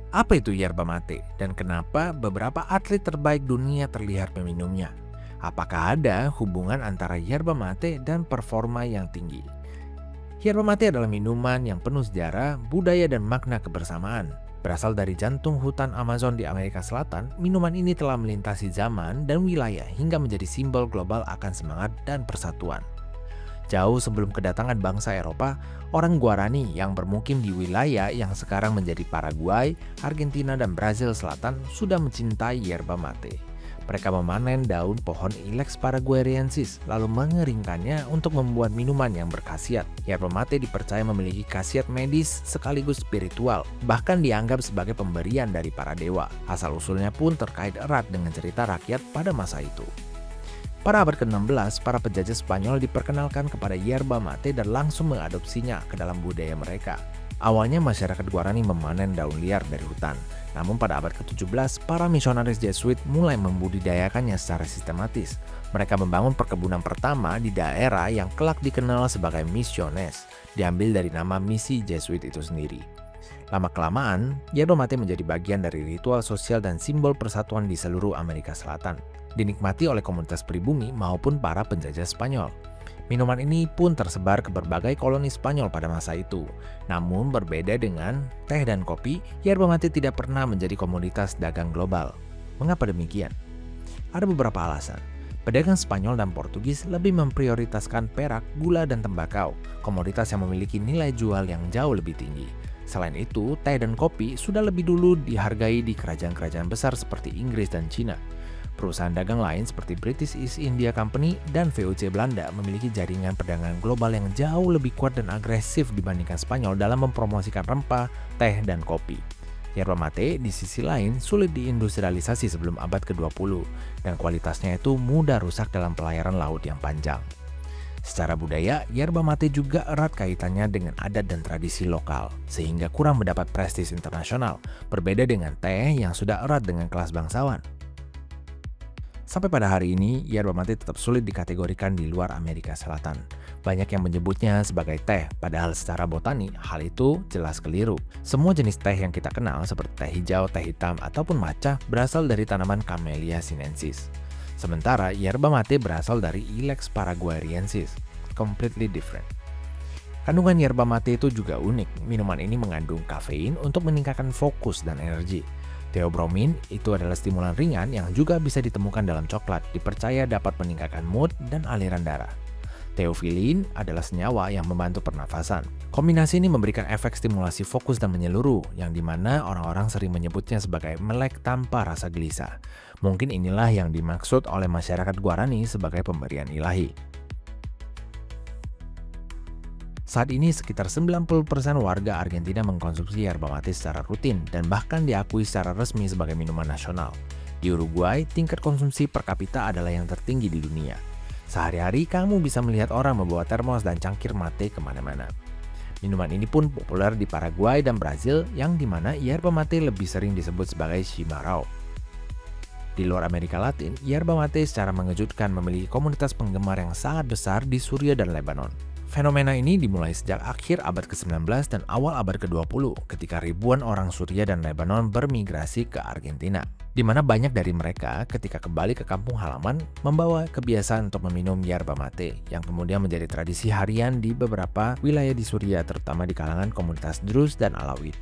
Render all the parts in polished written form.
Apa itu yerba mate dan kenapa beberapa atlet terbaik dunia terlihat meminumnya? Apakah ada hubungan antara yerba mate dan performa yang tinggi? Yerba mate adalah minuman yang penuh sejarah, budaya, dan makna kebersamaan. Berasal dari jantung hutan Amazon di Amerika Selatan, minuman ini telah melintasi zaman dan wilayah hingga menjadi simbol global akan semangat dan persatuan. Jauh sebelum kedatangan bangsa Eropa, orang Guarani yang bermukim di wilayah yang sekarang menjadi Paraguay, Argentina, dan Brazil Selatan sudah mencintai yerba mate. Mereka memanen daun pohon Ilex paraguayensis lalu mengeringkannya untuk membuat minuman yang berkhasiat. Yerba mate dipercaya memiliki khasiat medis sekaligus spiritual, bahkan dianggap sebagai pemberian dari para dewa. Asal-usulnya pun terkait erat dengan cerita rakyat pada masa itu. Pada abad ke-16, para penjajah Spanyol diperkenalkan kepada yerba mate dan langsung mengadopsinya ke dalam budaya mereka. Awalnya masyarakat Guarani memanen daun liar dari hutan. Namun pada abad ke-17, para misionaris Jesuit mulai membudidayakannya secara sistematis. Mereka membangun perkebunan pertama di daerah yang kelak dikenal sebagai Misiones, diambil dari nama misi Jesuit itu sendiri. Lama-kelamaan, yerba mate menjadi bagian dari ritual sosial dan simbol persatuan di seluruh Amerika Selatan. Dinikmati oleh komunitas pribumi maupun para penjajah Spanyol. Minuman ini pun tersebar ke berbagai koloni Spanyol pada masa itu. Namun berbeda dengan teh dan kopi, yerba mate tidak pernah menjadi komoditas dagang global. Mengapa demikian? Ada beberapa alasan. Pedagang Spanyol dan Portugis lebih memprioritaskan perak, gula, dan tembakau, komoditas yang memiliki nilai jual yang jauh lebih tinggi. Selain itu, teh dan kopi sudah lebih dulu dihargai di kerajaan-kerajaan besar seperti Inggris dan Cina. Perusahaan dagang lain seperti British East India Company dan VOC Belanda memiliki jaringan perdagangan global yang jauh lebih kuat dan agresif dibandingkan Spanyol dalam mempromosikan rempah, teh, dan kopi. Yerba mate di sisi lain sulit diindustrialisasi sebelum abad ke-20 dan kualitasnya itu mudah rusak dalam pelayaran laut yang panjang. Secara budaya, yerba mate juga erat kaitannya dengan adat dan tradisi lokal, sehingga kurang mendapat prestis internasional, berbeda dengan teh yang sudah erat dengan kelas bangsawan. Sampai pada hari ini, yerba mate tetap sulit dikategorikan di luar Amerika Selatan. Banyak yang menyebutnya sebagai teh, padahal secara botani hal itu jelas keliru. Semua jenis teh yang kita kenal seperti teh hijau, teh hitam, ataupun matcha berasal dari tanaman Camellia sinensis. Sementara yerba mate berasal dari Ilex paraguayensis, completely different. Kandungan yerba mate itu juga unik. Minuman ini mengandung kafein untuk meningkatkan fokus dan energi. Theobromine itu adalah stimulan ringan yang juga bisa ditemukan dalam coklat, dipercaya dapat meningkatkan mood dan aliran darah. Theophylline adalah senyawa yang membantu pernafasan. Kombinasi ini memberikan efek stimulasi fokus dan menyeluruh, yang dimana orang-orang sering menyebutnya sebagai melek tanpa rasa gelisah. Mungkin inilah yang dimaksud oleh masyarakat Guarani sebagai pemberian ilahi. Saat ini sekitar 90% warga Argentina mengkonsumsi yerba mate secara rutin dan bahkan diakui secara resmi sebagai minuman nasional. Di Uruguay, tingkat konsumsi per kapita adalah yang tertinggi di dunia. Sehari-hari kamu bisa melihat orang membawa termos dan cangkir mate kemana-mana. Minuman ini pun populer di Paraguay dan Brazil, yang dimana yerba mate lebih sering disebut sebagai chimarrão. Di luar Amerika Latin, yerba mate secara mengejutkan memiliki komunitas penggemar yang sangat besar di Suriah dan Lebanon. Fenomena ini dimulai sejak akhir abad ke-19 dan awal abad ke-20 ketika ribuan orang Suriah dan Lebanon bermigrasi ke Argentina, di mana banyak dari mereka ketika kembali ke kampung halaman membawa kebiasaan untuk meminum yerba mate yang kemudian menjadi tradisi harian di beberapa wilayah di Suriah, terutama di kalangan komunitas Druze dan Alawid.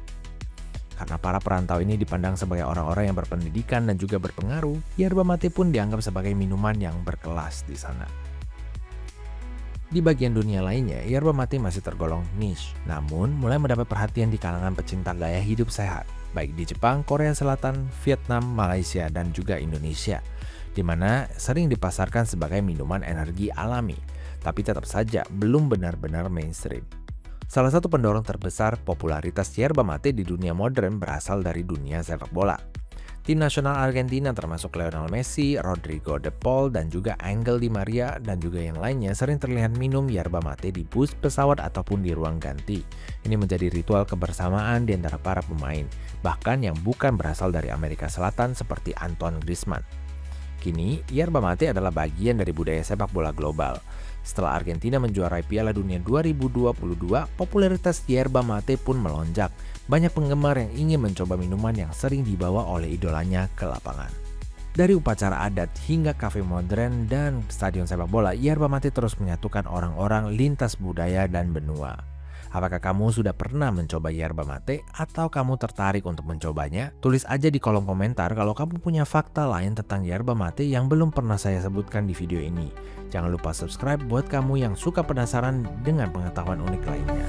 Karena para perantau ini dipandang sebagai orang-orang yang berpendidikan dan juga berpengaruh, yerba mate pun dianggap sebagai minuman yang berkelas di sana. Di bagian dunia lainnya, yerba mate masih tergolong niche, namun mulai mendapat perhatian di kalangan pecinta gaya hidup sehat, baik di Jepang, Korea Selatan, Vietnam, Malaysia, dan juga Indonesia, di mana sering dipasarkan sebagai minuman energi alami, tapi tetap saja belum benar-benar mainstream. Salah satu pendorong terbesar popularitas yerba mate di dunia modern berasal dari dunia sepak bola. Tim nasional Argentina termasuk Lionel Messi, Rodrigo De Paul, dan juga Angel Di Maria dan juga yang lainnya sering terlihat minum yerba mate di bus pesawat ataupun di ruang ganti. Ini menjadi ritual kebersamaan di antara para pemain, bahkan yang bukan berasal dari Amerika Selatan seperti Antoine Griezmann. Kini, yerba mate adalah bagian dari budaya sepak bola global. Setelah Argentina menjuarai Piala Dunia 2022, popularitas yerba mate pun melonjak. Banyak penggemar yang ingin mencoba minuman yang sering dibawa oleh idolanya ke lapangan. Dari upacara adat hingga kafe modern dan stadion sepak bola, yerba mate terus menyatukan orang-orang lintas budaya dan benua. Apakah kamu sudah pernah mencoba yerba mate atau kamu tertarik untuk mencobanya? Tulis aja di kolom komentar kalau kamu punya fakta lain tentang yerba mate yang belum pernah saya sebutkan di video ini. Jangan lupa subscribe buat kamu yang suka penasaran dengan pengetahuan unik lainnya.